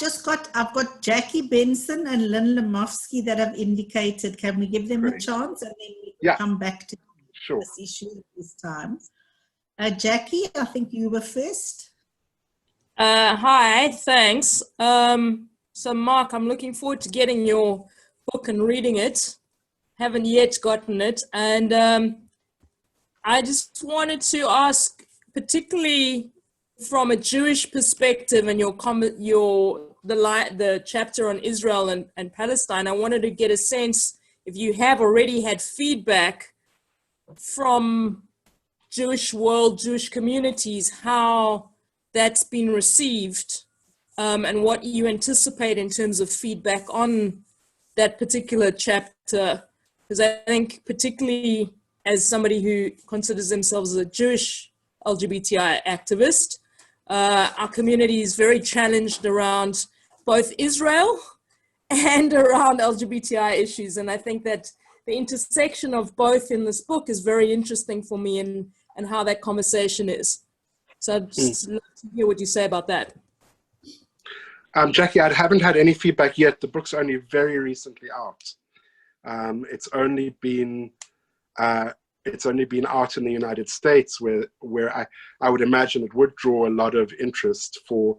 got Jackie Benson and Lynn Lemofsky that have indicated. Can we give them a chance and then we can come back to this issue this time? Jackie, I think you were first. Hi, thanks. So Mark, I'm looking forward to getting your book and reading it. Haven't yet gotten it. And I just wanted to ask, particularly from a Jewish perspective and the chapter on Israel and Palestine, I wanted to get a sense if you have already had feedback from Jewish world, Jewish communities, how that's been received, and what you anticipate in terms of feedback on that particular chapter. Because I think, particularly as somebody who considers themselves a Jewish LGBTI activist, our community is very challenged around both Israel and around LGBTI issues. And I think that the intersection of both in this book is very interesting for me, and how that conversation is. So I'd just love to hear what you say about that. Jackie, I haven't had any feedback yet. The book's only very recently out. It's only been out in the United States, where I would imagine it would draw a lot of interest for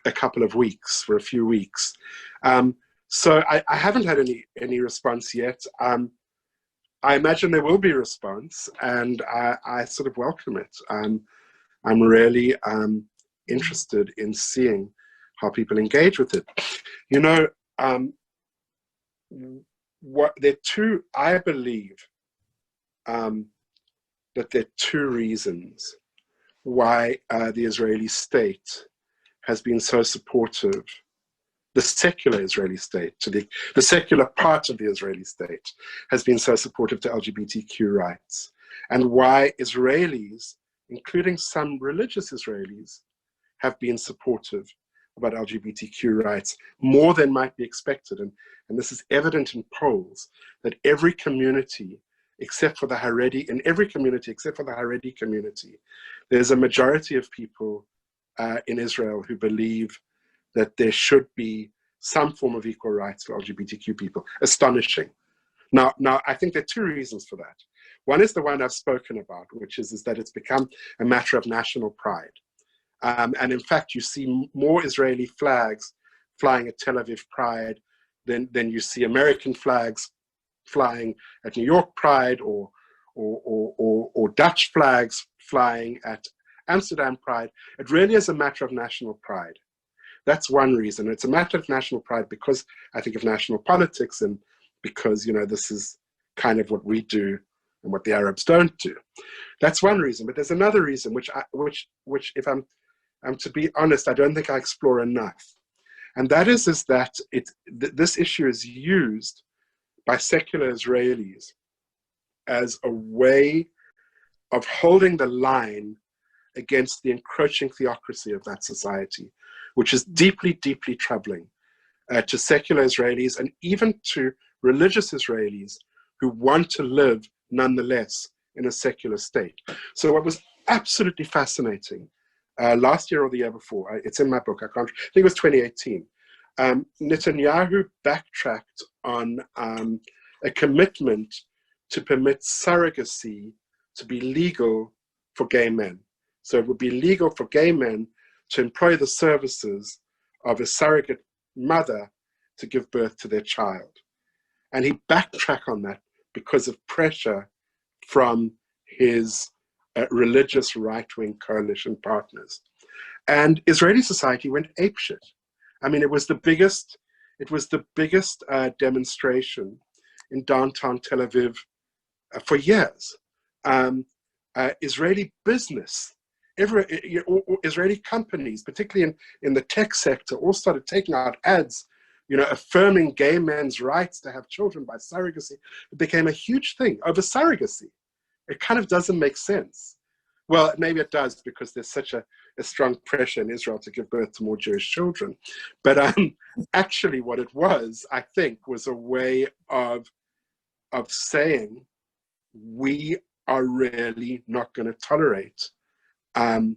a couple of weeks, for a few weeks. So I haven't had any response yet. I imagine there will be a response, and I sort of welcome it. I'm really interested in seeing how people engage with it. You know, I believe that there are two reasons why the Israeli state has been so supportive, the secular Israeli state, the secular part of the Israeli state has been so supportive to LGBTQ rights, and why Israelis, including some religious Israelis, have been supportive about LGBTQ rights more than might be expected. And this is evident in polls, that every community except for the Haredi, in every community except for the Haredi community, there's a majority of people in Israel who believe that there should be some form of equal rights for LGBTQ people. Astonishing. Now, I think there are two reasons for that. One is the one I've spoken about, which is that it's become a matter of national pride. And in fact, you see more Israeli flags flying at Tel Aviv Pride than you see American flags flying at New York Pride, or Dutch flags flying at Amsterdam Pride. It really is a matter of national pride. That's one reason. It's a matter of national pride because I think of national politics, and because, you know, this is kind of what we do and what the Arabs don't do. That's one reason. But there's another reason, which if I'm to be honest, I don't think I explore enough. And that is that this issue is used by secular Israelis as a way of holding the line against the encroaching theocracy of that society. which is deeply, deeply troubling to secular Israelis and even to religious Israelis who want to live nonetheless in a secular state. So what was absolutely fascinating last year or the year before, it's in my book, I think it was 2018, Netanyahu backtracked on a commitment to permit surrogacy to be legal for gay men. So it would be legal for gay men to employ the services of a surrogate mother to give birth to their child. And he backtracked on that because of pressure from his religious right-wing coalition partners. And Israeli society went apeshit. I mean, it was the biggest demonstration in downtown Tel Aviv for years. Israeli business, Israeli companies, particularly in the tech sector, all started taking out ads, affirming gay men's rights to have children by surrogacy. It became a huge thing over surrogacy. It kind of doesn't make sense. Well, maybe it does because there's such a strong pressure in Israel to give birth to more Jewish children. But actually what it was, I think, was a way of saying we are really not going to tolerate the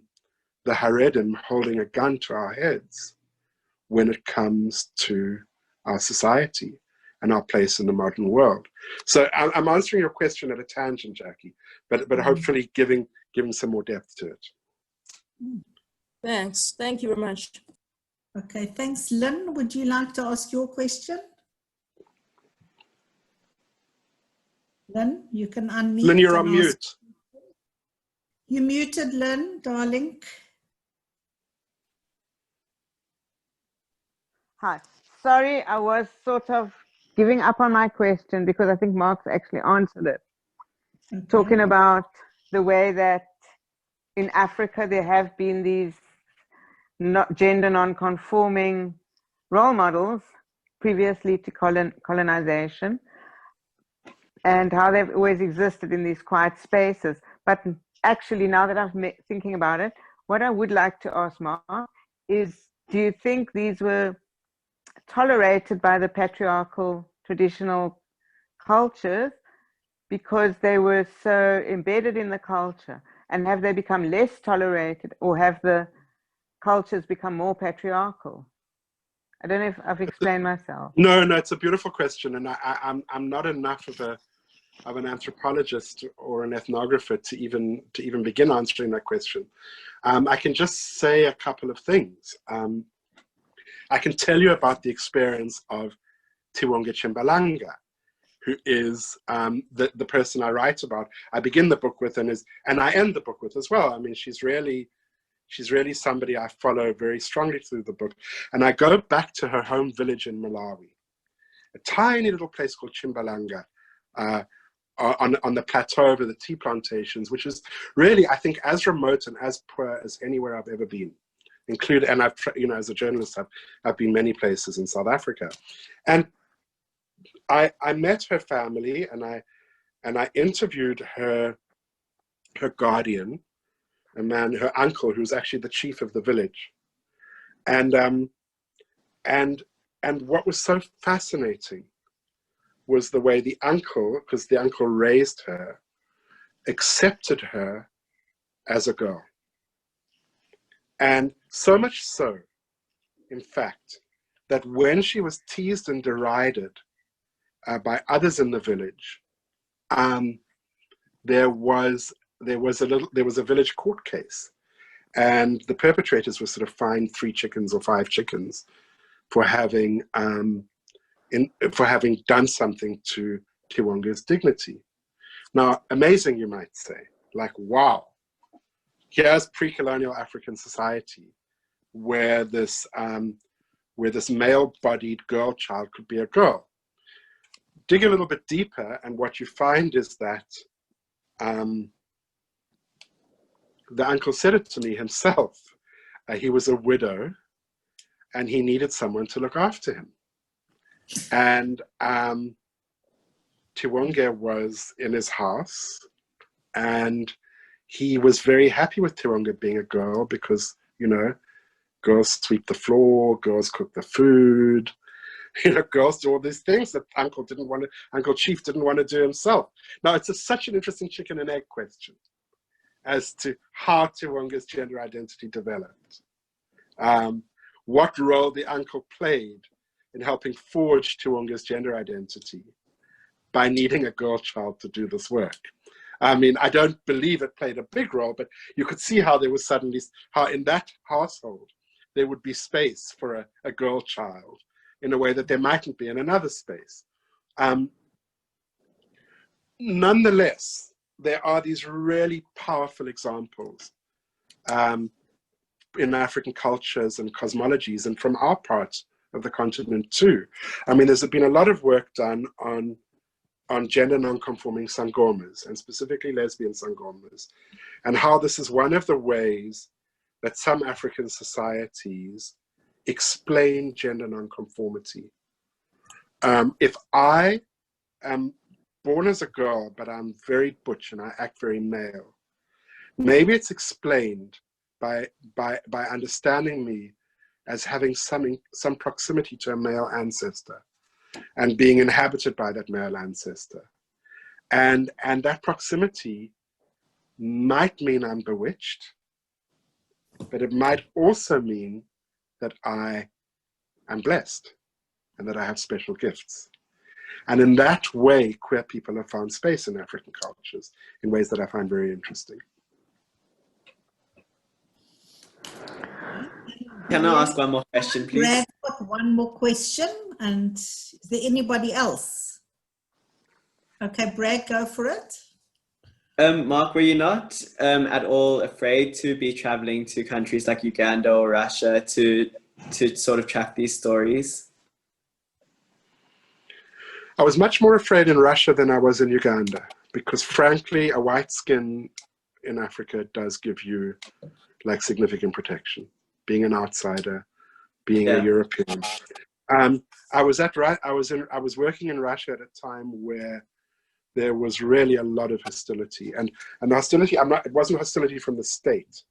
Haredim holding a gun to our heads when it comes to our society and our place in the modern world. So I'm answering your question at a tangent, Jackie, but hopefully giving some more depth to it. Thanks. Thank you very much. Okay, thanks. Lynn, would you like to ask your question? Lynn, you can unmute. Lynn, you're on mute. You muted, Lynn, darling. Hi. Sorry, I was sort of giving up on my question because I think Mark's actually answered it. Okay. Talking about the way that in Africa there have been these gender non-conforming role models previously to colonization, and how they've always existed in these quiet spaces. But actually, now that I'm thinking about it, what I would like to ask Mark is, do you think these were tolerated by the patriarchal traditional cultures because they were so embedded in the culture? And have they become less tolerated, or have the cultures become more patriarchal? I don't know if I've explained myself. No, it's a beautiful question, and I'm not enough of an anthropologist or an ethnographer to even begin answering that question. I can just say a couple of things. I can tell you about the experience of Tiwonga Chimbalanga, who is the person I write about. I begin the book with and I end the book with as well. I mean, she's really somebody I follow very strongly through the book. And I go back to her home village in Malawi, a tiny little place called Chimbalanga, on the plateau over the tea plantations, which is really, I think, as remote and as poor as anywhere I've ever been. And I've, as a journalist, I've been many places in South Africa. And I met her family, and I interviewed her guardian, her uncle, who's actually the chief of the village. And what was so fascinating was the way the uncle, because the uncle raised her, accepted her as a girl. And so much so, in fact, that when she was teased and derided by others in the village, there was a village court case, and the perpetrators were sort of fined 3 chickens or 5 chickens for having done something to Tiwonga's dignity. Now, amazing, you might say, like, wow, here's pre-colonial African society where this male-bodied girl child could be a girl. Dig a little bit deeper, and what you find is that the uncle said it to me himself. He was a widow, and he needed someone to look after him. And Tiwonga was in his house, and he was very happy with Tiwonga being a girl because, girls sweep the floor, girls cook the food, girls do all these things that Uncle Chief didn't want to do himself. Now, it's such an interesting chicken and egg question as to how Tewunga's gender identity developed. What role the uncle played in helping forge Tewunga's gender identity by needing a girl child to do this work. I mean, I don't believe it played a big role, but you could see how there was suddenly, how in that household, there would be space for a girl child in a way that there mightn't be in another space. Nonetheless, there are these really powerful examples in African cultures and cosmologies, and from our part of the continent too. I mean, there's been a lot of work done on gender non-conforming sangomas, and specifically lesbian sangomas, and how this is one of the ways that some African societies explain gender non-conformity. If I am born as a girl, but I'm very butch and I act very male, maybe it's explained by understanding me as having some proximity to a male ancestor and being inhabited by that male ancestor. And that proximity might mean I'm bewitched, but it might also mean that I am blessed and that I have special gifts. And in that way, queer people have found space in African cultures in ways that I find very interesting. Can I ask one more question, please? Brad, got one more question, and is there anybody else? Okay, Brad, go for it. Mark, were you not at all afraid to be traveling to countries like Uganda or Russia to sort of track these stories? I was much more afraid in Russia than I was in Uganda, because frankly, a white skin in Africa does give you like significant protection. Being an outsider, being a European. I was working in Russia at a time where there was really a lot of hostility, and hostility. It wasn't hostility from the state.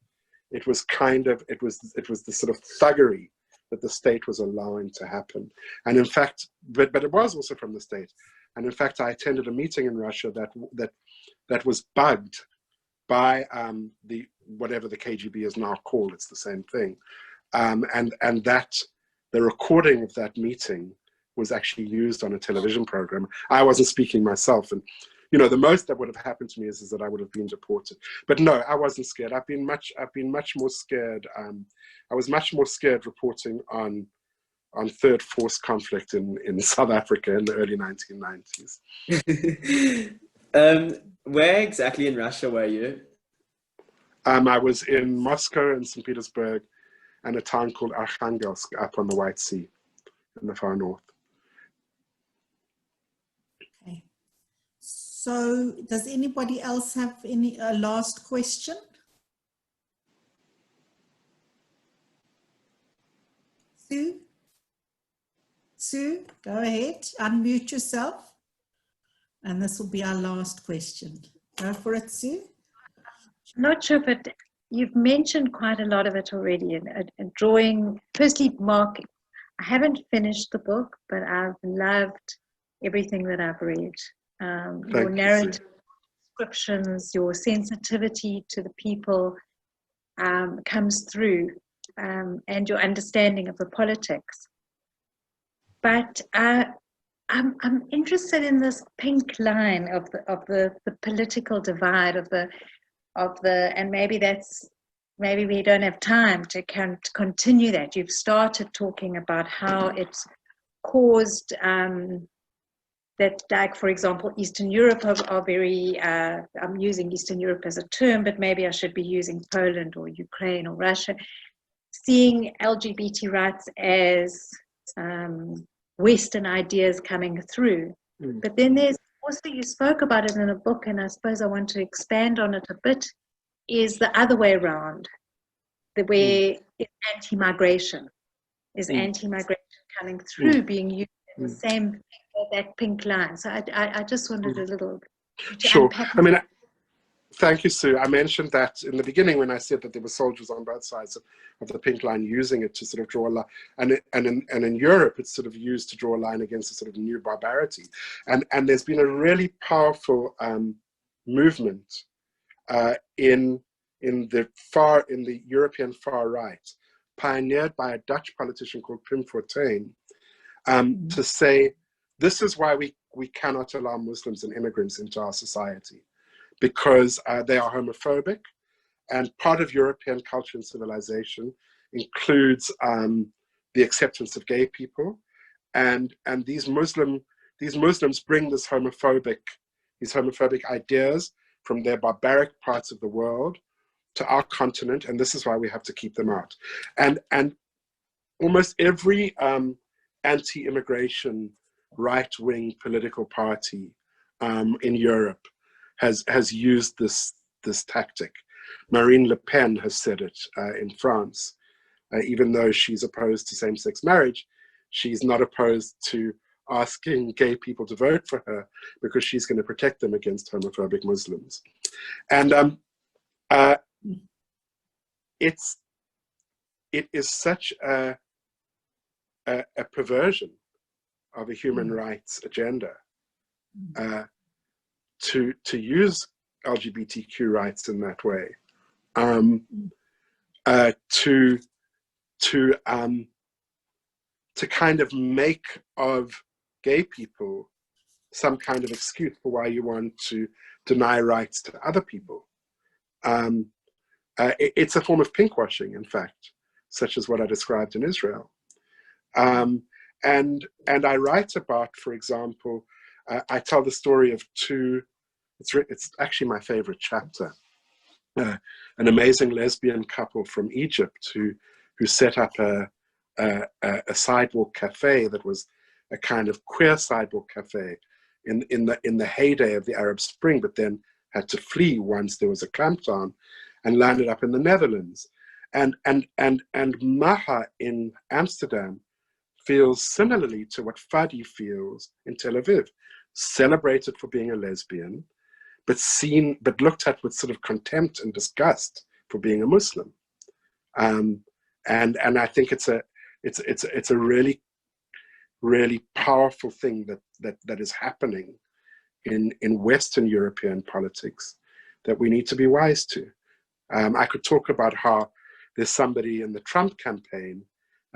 It was the sort of thuggery that the state was allowing to happen. And in fact, but it was also from the state. And in fact, I attended a meeting in Russia that was bugged by whatever the KGB is now called. It's the same thing. And that the recording of that meeting was actually used on a television program. I wasn't speaking myself, and the most that would have happened to me is that I would have been deported. But no, I wasn't scared. I've been much more scared. I was much more scared reporting on third force conflict in South Africa in the early 1990s. Where exactly in Russia were you? I was in Moscow and St. Petersburg and a town called Arkhangelsk up on the White Sea in the far north. Okay. So does anybody else have any last question? Sue, go ahead, unmute yourself. And this will be our last question. Go for it, Sue. Not sure, but you've mentioned quite a lot of it already. And drawing, firstly, Mark, I haven't finished the book, but I've loved everything that I've read. Your narrative, descriptions, your sensitivity to the people comes through, and your understanding of the politics. But I'm interested in this pink line of the political divide of the and maybe we don't have time to continue that. You've started talking about how it's caused that, like, for example, Eastern Europe are very, I'm using Eastern Europe as a term, but maybe I should be using Poland or Ukraine or Russia, seeing LGBT rights as Western ideas coming through. But then there's also, you spoke about it in a book, and I suppose I want to expand on it a bit, is the other way around, where it's anti-migration. Is anti-migration coming through, being used in the same, that pink line? So I just wanted a little to Sure. unpack. I mean, Thank you, Sue. I mentioned that in the beginning when I said that there were soldiers on both sides of the pink line using it to sort of draw a line. And in Europe, it's sort of used to draw a line against a sort of new barbarity. And there's been a really powerful movement in the European far right, pioneered by a Dutch politician called Pim Fortuyn, to say, this is why we cannot allow Muslims and immigrants into our society, because they are homophobic, and part of European culture and civilization includes the acceptance of gay people, and these Muslims bring these homophobic ideas from their barbaric parts of the world to our continent, and this is why we have to keep them out. And almost every anti-immigration right-wing political party in Europe has used this tactic. Marine Le Pen has said it in France. Even though she's opposed to same-sex marriage, she's not opposed to asking gay people to vote for her because she's going to protect them against homophobic Muslims. And it is such a perversion of a human rights agenda to use LGBTQ rights in that way, to kind of make of gay people some kind of excuse for why you want to deny rights to other people. It's a form of pinkwashing, in fact, such as what I described in Israel. And I write about, for example, I tell the story of two, it's actually my favorite chapter, an amazing lesbian couple from Egypt who set up a sidewalk cafe that was a kind of queer sidewalk cafe in the heyday of the Arab Spring, but then had to flee once there was a clampdown, and landed up in the Netherlands. And Maha in Amsterdam feels similarly to what Fadi feels in Tel Aviv, celebrated for being a lesbian, but looked at with sort of contempt and disgust for being a Muslim. And I think it's a really, really powerful thing that is happening in Western European politics that we need to be wise to. I could talk about how there's somebody in the Trump campaign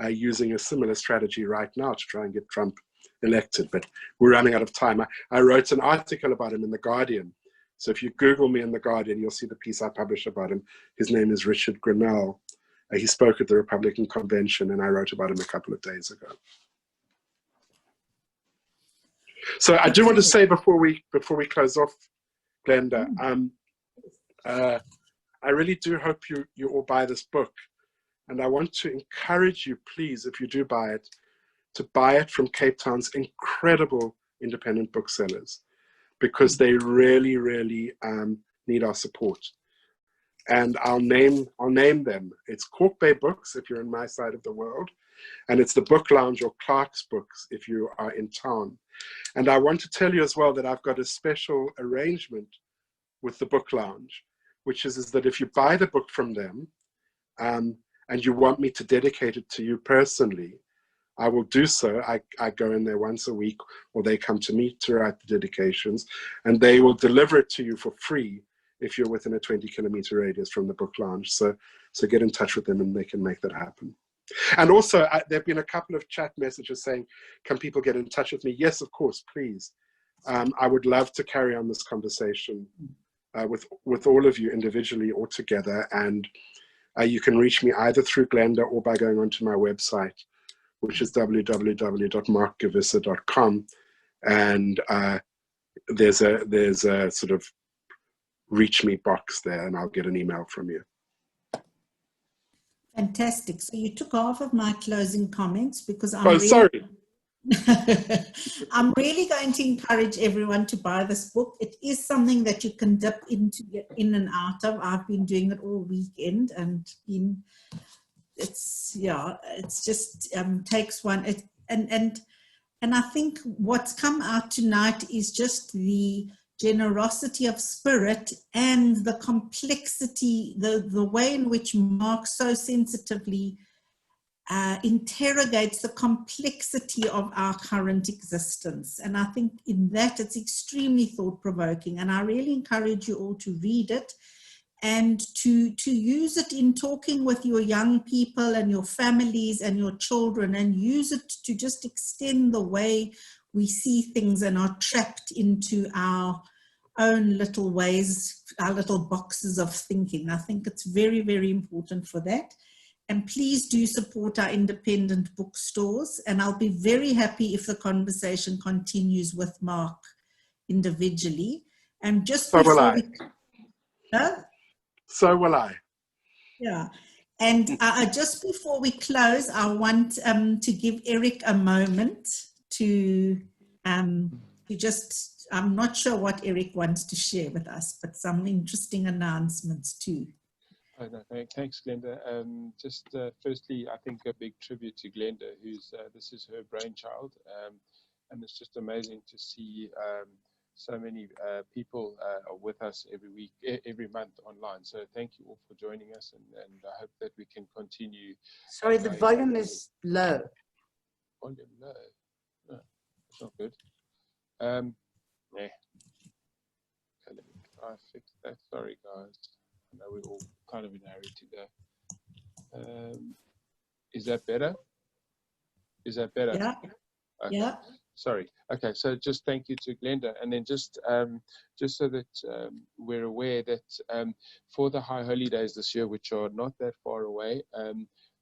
using a similar strategy right now to try and get Trump elected, but we're running out of time. I wrote an article about him in The Guardian. So if you Google me in The Guardian, you'll see the piece I published about him. His name is Richard Grinnell. He spoke at the Republican convention, and I wrote about him a couple of days ago. So I do want to say before we close off, Glenda, I really do hope you all buy this book. And I want to encourage you, please, if you do buy it, to buy it from Cape Town's incredible independent booksellers, because they really, really need our support. And I'll name them. It's Cork Bay Books if you're in my side of the world, and it's the Book Lounge or Clark's Books if you are in town. And I want to tell you as well that I've got a special arrangement with the Book Lounge, which is that if you buy the book from them and you want me to dedicate it to you personally, I will do so. I go in there once a week, or they come to me to write the dedications, and they will deliver it to you for free if you're within a 20-kilometer radius from the Book Lounge. So get in touch with them and they can make that happen. And also, there have been a couple of chat messages saying, can people get in touch with me? Yes, of course, please. I would love to carry on this conversation with all of you individually or together. And you can reach me either through Glenda or by going onto my website, which is www.markgevisser.com. And there's a sort of reach me box there, and I'll get an email from you. Fantastic. So you took half of my closing comments, because sorry. I'm really going to encourage everyone to buy this book. It is something that you can dip into, get in and out of. I've been doing it all weekend, and it's just takes one. And I think what's come out tonight is just generosity of spirit and the complexity, the way in which Mark so sensitively interrogates the complexity of our current existence. And I think in that it's extremely thought-provoking, and I really encourage you all to read it and to use it in talking with your young people and your families and your children, and use it to just extend the way we see things and are trapped into our own little ways, our little boxes of thinking. I think it's very, very important for that. And please do support our independent bookstores. And I'll be very happy if the conversation continues with Mark individually. And just So will before I. we... Huh? So will I. Yeah. And just before we close, I want to give Eric a moment to just, I'm not sure what Eric wants to share with us, but some interesting announcements too. Oh, no, thanks, Glenda. Firstly, I think a big tribute to Glenda, who's this is her brainchild, and it's just amazing to see so many people are with us every month online. So thank you all for joining us, and I hope that we can continue. Sorry, the volume is low. Volume low. No, that's not good. Yeah. Okay, let me try and fix that. Sorry, guys. I know we're all kind of in a hurry to go. Is that better? Is that better? Yeah. Okay. Yeah. Sorry. Okay. So just thank you to Glenda, and then just so that we're aware that for the High Holy Days this year, which are not that far away,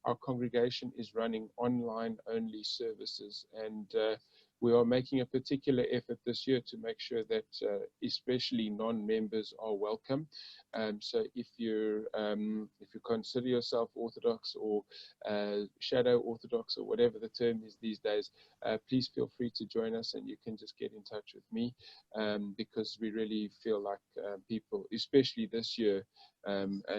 our congregation is running online only services, and we are making a particular effort this year to make sure that especially non-members are welcome. So if you consider yourself Orthodox or shadow Orthodox or whatever the term is these days, please feel free to join us, and you can just get in touch with me, because we really feel like people, especially this year,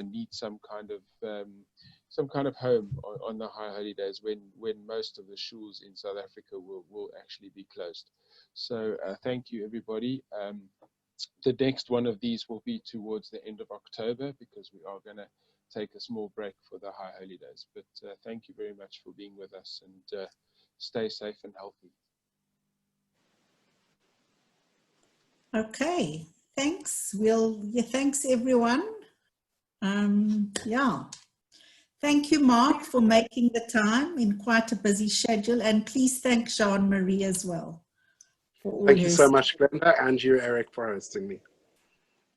need some kind of home on the High Holy Days when most of the shuls in South Africa will actually be closed. So thank you, everybody. The next one of these will be towards the end of October, because we are going to take a small break for the High Holy Days. But thank you very much for being with us, and stay safe and healthy. Okay. Thanks. Thanks everyone. Yeah. Thank you, Mark, for making the time in quite a busy schedule. And please thank Jean-Marie as well. Thank you so much, Glenda, and you, Eric, for hosting me.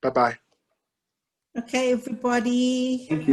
Bye-bye. Okay, everybody. Thank you.